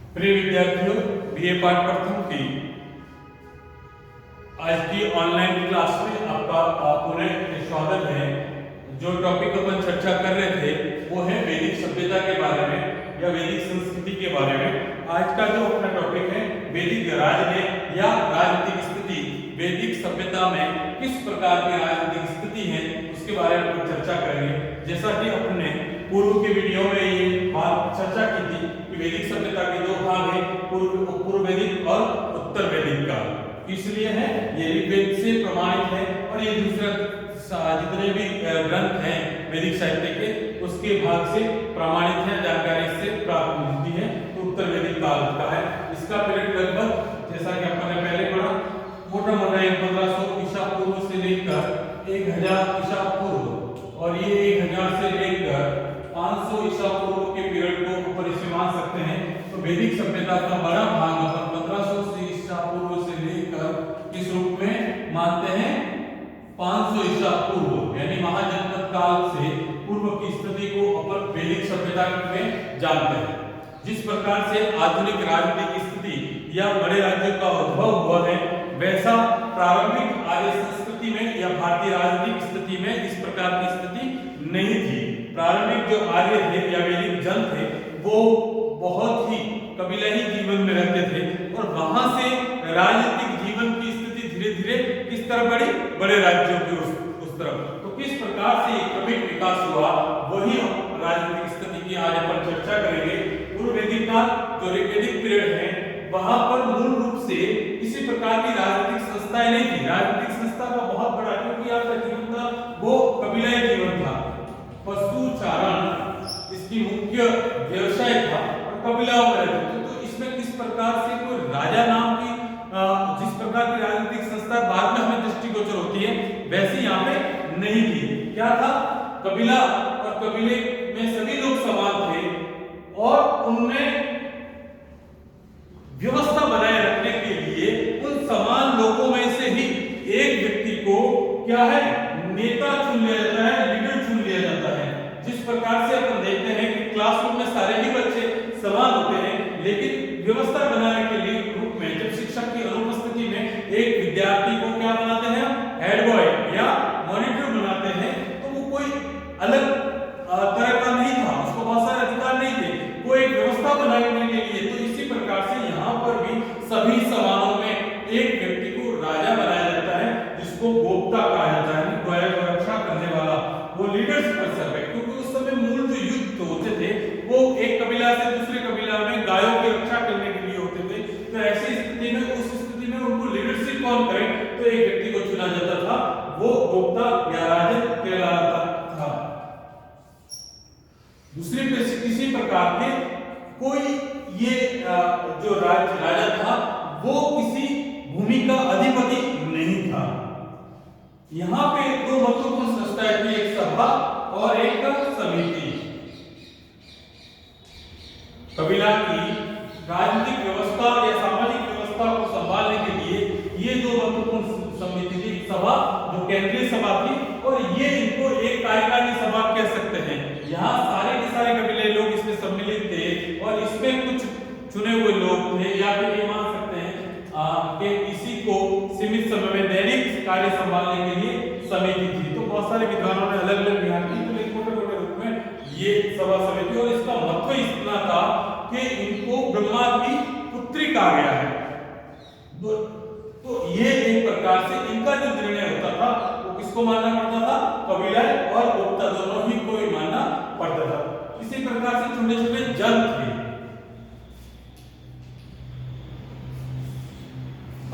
प्रिय विद्यार्थियों, बीए पाठ प्रथम की आज की ऑनलाइन क्लास में आपका पुनः स्वागत है। जो टॉपिक अपन चर्चा कर रहे थे वो है वैदिक सभ्यता के बारे में या वैदिक संस्कृति के बारे में। आज का जो अपना टॉपिक है वैदिक राजनीति या राजनीतिक स्थिति, वैदिक सभ्यता में किस प्रकार की राजनीतिक स्थिति है उसके बारे में अपन चर्चा करेंगे। जैसा कि अपने पूर्व के वीडियो में ये बात चर्चा की थी कि वैदिक सभ्यता के दो भाग हैं, पूर्व वैदिक और उत्तर वैदिक का। इसलिए है ये ऋग्वेद से प्रमाणित है और ये दूसरा जितने भी ग्रंथ हैं वैदिक साहित्य के उसके भाग से प्रमाणित है, जानकारी इससे प्राप्त होती है। तो उत्तर वैदिक काल का है। इसका पीरियड लगभग जैसा कि अपन ने पहले पढ़ा मोटा 1500 ईसा पूर्व से लेकर 1000 ईसा पूर्व और ये 1000 से लेकर 500 ईसा पूर्व के पीरियड को ऊपर इसे मान सकते हैं। तो वैदिक सभ्यता का बड़ा भाग अपन 1500 ईसा पूर्व से लेकर किस रूप में मानते हैं 500 ईसा पूर्व यानी महाजनपद काल से पूर्व की स्थिति को अपन वैदिक सभ्यता में जानते हैं। जिस प्रकार से आधुनिक राजनीतिक स्थिति या बड़े राज्यों का उद्भव हुआ है वैसा प्रारंभिक आर्य संस्कृति में या भारतीय राजनीतिक स्थिति में इस प्रकार की स्थिति नहीं थी। प्रारंभिक जो आर्य थे या वैदिक जन थे वो बहुत ही कबीलाही जीवन में रहते थे और वहां से राजनीतिक जीवन की स्थिति धीरे धीरे किस तरफ बढ़ी, बड़े राज्यों की उस तरफ। तो किस प्रकार से क्रमिक विकास हुआ वही हम राजनीतिक स्थिति की आज अपन चर्चा करेंगे। पूर्व वैदिक काल जो ऋग्वेदिक पीरियड है वहां पर मूल रूप से किसी प्रकार की राजनीतिक संस्थाएं नहीं थी। राजनीतिक संस्था का बहुत बड़ा क्योंकि आपका जीवन था वो कबीलाई जीवन था, पशु चारण इसकी मुख्य व्यवसाय था और कबीलाओं में रहते थे। तो इसमें किस प्रकार से कोई राजा नाम की जिस प्रकार की राजनीतिक संस्था बाद में हमें दृष्टिगोचर होती है वैसी यहाँ पे नहीं थी। क्या था, कबीला और कबीले में सभी लोग समान थे और उनमें व्यवस्था बनाए रखने के लिए उन समान लोगों में से ही एक व्यक्ति को क्या है नेता चुन लिया जाता है, लीडर चुन लिया जाता है। जिस प्रकार से अपन देखते हैं कि क्लासरूम में सारे ही बच्चे समान होते हैं लेकिन व्यवस्था बनाने के लिए ग्रुप में जब शिक्षक की अनुपस्थिति में एक विद्यार्थी को क्या बनाते हैं, हेड बॉय या मॉनिटर बनाते हैं, तो वो कोई अलग तरह का नहीं था, उसको बहुत सारे अधिकार नहीं थे, वो एक व्यवस्था बनाने के लिए। तो इसी प्रकार से यहाँ पर भी सभी समानों में एक व्यक्ति को राजा बनाया जाता है जिसको गोप्ता कहा जाता है, गोया को रक्षा करने वाला, वो लीडरशिप कर सकता है। क्योंकि उस समय मूल जो युद्ध होते थे वो एक कबीला से दूसरे कबीला में गायों की रक्षा करने के लिए होते थे। तो ऐसी स्थिति में उस स्थिति में उनको लीडरशिप कौन करे, तो एक व्यक्ति को चुना जाता था, वो गोप्ता या राजन कहलाता था। दूसरे किसी प्रकार के कोई ये जो राजा था वो किसी भूमि का अधिपति नहीं था। यहाँ पे दो महत्वपूर्ण संस्थाएं थी, एक सभा और एक समिति। कबीला की राजनीतिक व्यवस्था या सामाजिक व्यवस्था को संभालने के लिए ये दो महत्वपूर्ण समिति थी, सभा जो केंद्रीय सभा थी और ये इनको एक कार्यकारिणी सभा कह सकते हैं। यहाँ सारे के सारे कबीले लोग इसमें सम्मिलित थे और इसमें कुछ चुने हुए लोग थे या फिर ये मान सकते हैं कि इसी को सीमित समय में दैनिक कार्य संभालने के लिए समिति थी। तो बहुत सारे विद्वानों ने अलग अलग ध्यान दी, तो छोटे छोटे रूप में ये सभा समिति और इसका महत्व इतना था कि इनको ब्रह्मा की पुत्री कहा गया है। तो ये एक प्रकार से इनका जो निर्णय होता था वो किसको मानना पड़ता था, कबीला और गोप्ता दोनों ही को ही मानना पड़ता था। इसी प्रकार से छोटे छोटे जन थे,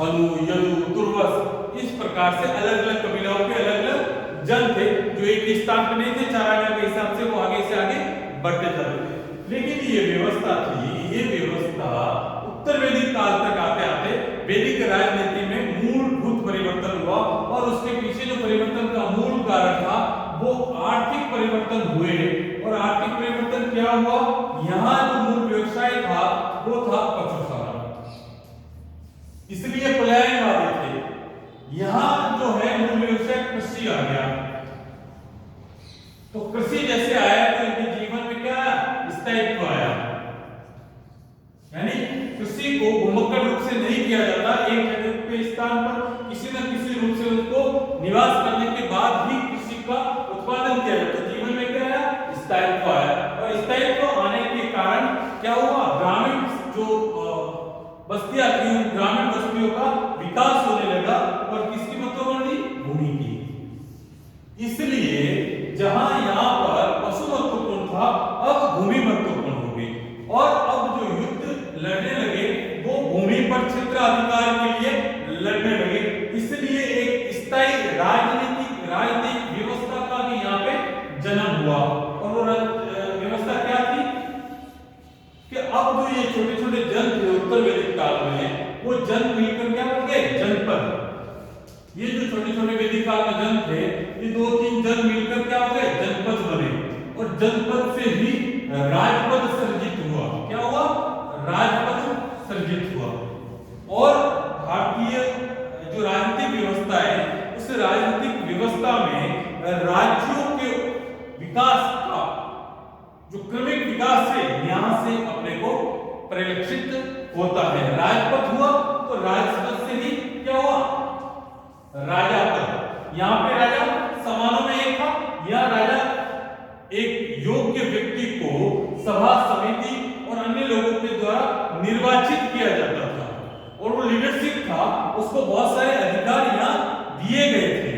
अनु, यदु, तुर्वस, इस प्रकार से अलग अलग कबीलाओं के अलग अलग जन थे जो एक स्थान पर नहीं थे, चारागाह के हिसाब से वो आगे से आगे बढ़ते जाते थे। लेकिन ये व्यवस्था थी, ये व्यवस्था उत्तर वैदिक काल तक आते आते वैदिक राजनीति में मूलभूत परिवर्तन हुआ और उसके पीछे जो परिवर्तन का मूल कारण था वो आर्थिक परिवर्तन हुए। और आर्थिक परिवर्तन क्या हुआ, यहाँ जो मूल व्यवसाय था वो था पशुचारण, इसलिए पलायनवादी थे। यहाँ जो है मूल व्यवसाय कृषि आ गया, तो कृषि जैसे आया तो इनके जीवन में क्या स्थायित्व आया, यानी हुआ। और वो व्यवस्था क्या थी कि अब जो ये छोटे छोटे जन थे उत्तर वैदिक काल में, वो जन मिलकर क्या बन गए, जनपद। ये जो छोटे छोटे वैदिक काल में जन थे, ये 2-3 जन मिलकर क्या हो गए, जनपद बने। और जनपद से ही राजपद सर्जित हुआ। क्या हुआ, राजपद सर्जित हुआ। और भारतीय जो राजनीतिक व्यवस्था है, उस राजनीतिक व्यवस्था में राज्यों के विकास का जो क्रमिक विकास है, यहां से अपने को परिलक्षित होता है। राजपद हुआ तो राजपद से ही क्या हुआ, राजापद। यहां पे राजा समानों में एक था, यह राजा एक योग्य व्यक्ति को सभा समिति और अन्य लोगों के द्वारा निर्वाचित किया जाता था, और वो लीडरशिप था, उसको बहुत सारे अधिकार यहाँ दिए गए थे।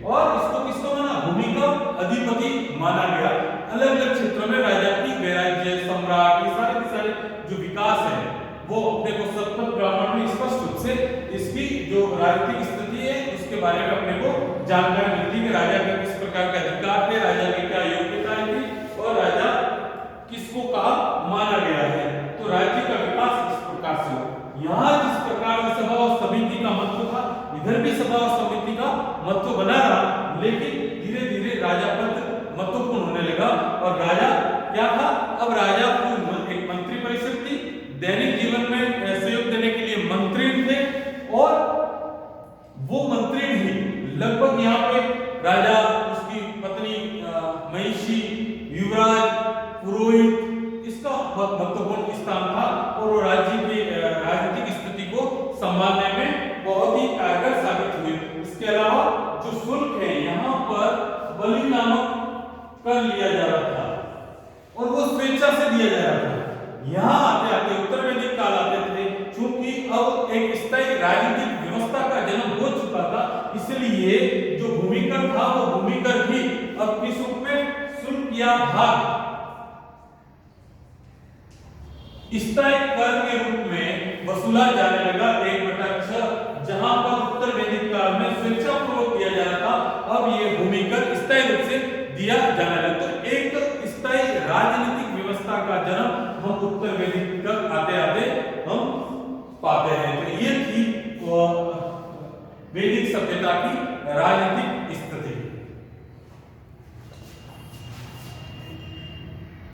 और इसको किसको माना, भूमि का अधिपति माना गया। अलग अलग क्षेत्रों में राजा की वैराज्य, सम्राट, ये सारे के सारे जो विकास है, वो अपने को शतपथ ब्राह्मण में स्पष्ट रूप से इसकी जो राजनीतिक स्थिति है उसके बारे में अपने को जानकारी मिलती है कि राजा के किस प्रकार के अधिकार थे, राजा की क्या योग्यताएं थी, और राजा किसको कहा माना गया है। तो राज्य का विकास इस प्रकार से हुआ। यहाँ जिस प्रकार से सभा और समिति का महत्व था, इधर भी सभा और समिति का महत्व बना रहा, लेकिन धीरे धीरे राजा पद महत्वपूर्ण होने लगा। और राजा क्या था, अब राजा एक मंत्री परिषद थी, दैनिक जीवन में सहयोग देने के लिए मंत्री थे, और वो मंत्री ही लगभग यहाँ पे राजा, उसकी पत्नी महिषी, युवराज, पुरोहित, इसका बहुत महत्वपूर्ण स्थान था। और वो राज्य की राजनीतिक स्थिति को संभालने में बहुत ही कारगर साबित हुए। इसके अलावा जो शुल्क है, यहाँ पर बलि नामक कर लिया जा रहा था, और वो स्वेच्छा से दिया जा रहा था। यहाँ आते आते उत्तर वैदिक काल आते थे, क्योंकि अब एक स्थायी राजनीतिक व्यवस्था का जन्म हो चुका था, इसलिए जो भूमिकर था वो भूमिकर भी अब किस रूप में, शुल्क या भाग, स्थायी कर के रूप में वसूला जाने लगा 1/6। जहां पर उत्तर वैदिक काल में स्वेच्छापूर्वक दिया जा रहा था, अब ये भूमिकर स्थायी रूप से दिया जाने लगा। तो एक स्थायी राजनीतिक व्यवस्था का जन्म हम उत्तर वैदिक तक आते आते हम पाते हैं। तो ये थी वैदिक सभ्यता की राजनीतिक स्थिति।